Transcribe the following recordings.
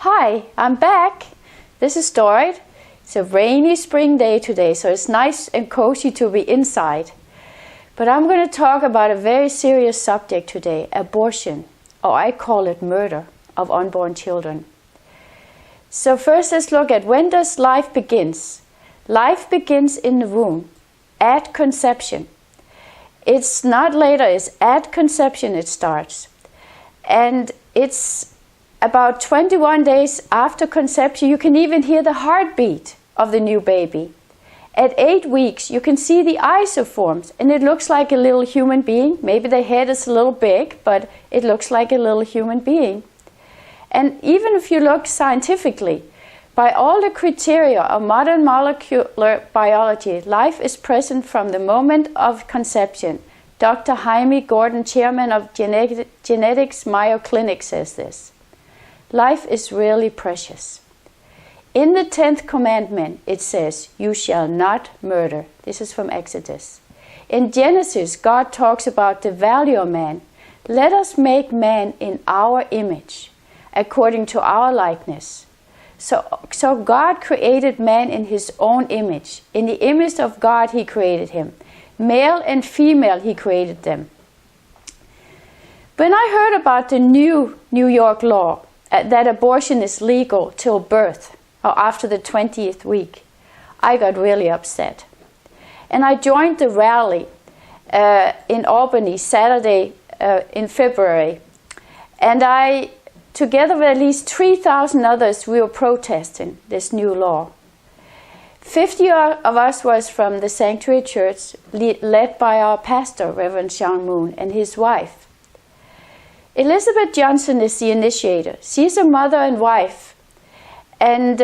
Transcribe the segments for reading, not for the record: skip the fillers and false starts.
Hi, I'm back. This is Dorit. It's a rainy spring day today, so it's nice and cozy to be inside. But I'm going to talk about a very serious subject today, abortion, or I call it murder of unborn children. So first let's look at when does life begins. Life begins in the womb, at conception. It's not later, it's at conception it starts. And it's about 21 days after conception, you can even hear the heartbeat of the new baby. At 8 weeks, you can see the eyes are formed, and it looks like a little human being. Maybe the head is a little big, but it looks like a little human being. And even if you look scientifically, by all the criteria of modern molecular biology, life is present from the moment of conception. Dr. Jaime Gordon, chairman of Genetics Mayo Clinic, says this. Life is really precious. In the 10th commandment, it says, "You shall not murder." This is from Exodus. In Genesis, God talks about the value of man. Let us make man in our image, according to our likeness. So God created man in his own image. In the image of God, he created him. Male and female, he created them. When I heard about the new New York law, that abortion is legal till birth, or after the 20th week, I got really upset. And I joined the rally in Albany Saturday in February. And together with at least 3,000 others, we were protesting this new law. 50 of us was from the Sanctuary Church, led by our pastor, Reverend Sean Moon, and his wife. Elizabeth Johnson is the initiator. She's a mother and wife. And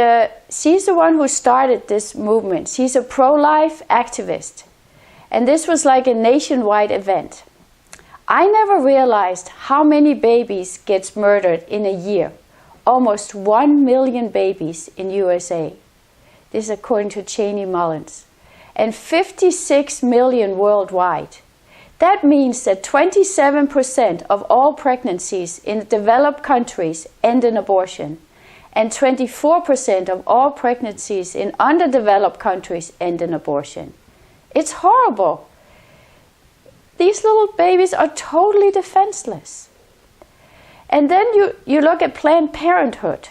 she's the one who started this movement. She's a pro-life activist. And this was like a nationwide event. I never realized how many babies gets murdered in a year. Almost 1 million babies in USA. This is according to Cheney Mullins. And 56 million worldwide. That means that 27% of all pregnancies in developed countries end in abortion. And 24% of all pregnancies in underdeveloped countries end in abortion. It's horrible. These little babies are totally defenseless. And then you look at Planned Parenthood.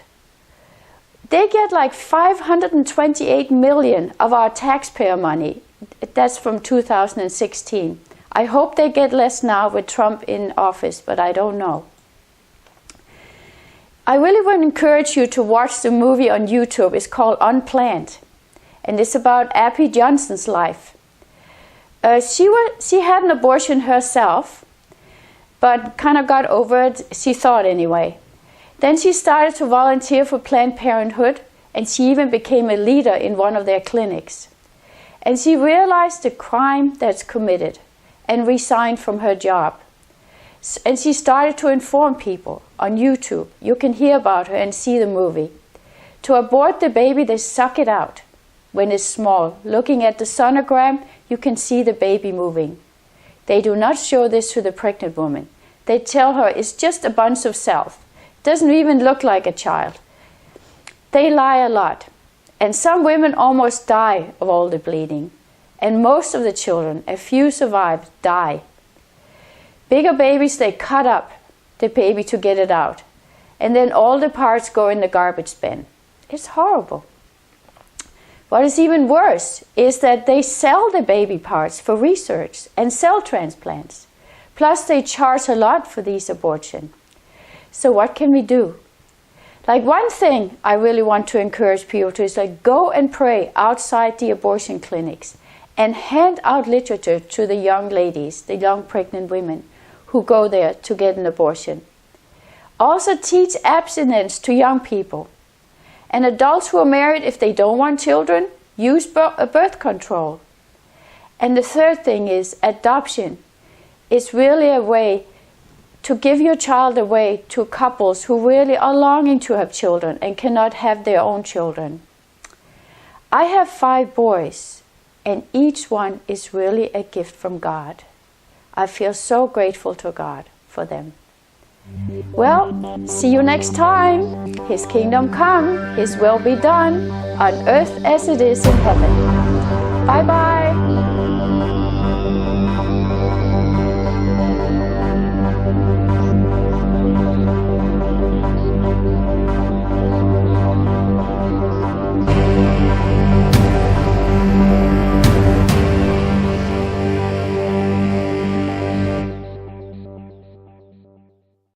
They get like 528 million of our taxpayer money. That's from 2016. I hope they get less now with Trump in office, but I don't know. I really would encourage you to watch the movie on YouTube. It's called Unplanned. And it's about Abby Johnson's life. She had an abortion herself, but kind of got over it, she thought anyway. Then she started to volunteer for Planned Parenthood, and she even became a leader in one of their clinics. And she realized the crime that's committed and resigned from her job. And she started to inform people on YouTube. You can hear about her and see the movie. To abort the baby, they suck it out when it's small. Looking at the sonogram, you can see the baby moving. They do not show this to the pregnant woman. They tell her it's just a bunch of cells. Doesn't even look like a child. They lie a lot. And some women almost die of all the bleeding. And most of the children, a few survive, die. Bigger babies, they cut up the baby to get it out. And then all the parts go in the garbage bin. It's horrible. What is even worse is that they sell the baby parts for research and cell transplants. Plus they charge a lot for these abortions. So what can we do? Like one thing I really want to encourage people to is like go and pray outside the abortion clinics and hand out literature to the young ladies, the young pregnant women who go there to get an abortion. Also teach abstinence to young people. And adults who are married, if they don't want children, use birth control. And the third thing is adoption. It's really a way to give your child away to couples who really are longing to have children and cannot have their own children. I have 5 boys, and each one is really a gift from God. I feel so grateful to God for them. Well, see you next time. His kingdom come, His will be done, on earth as it is in heaven.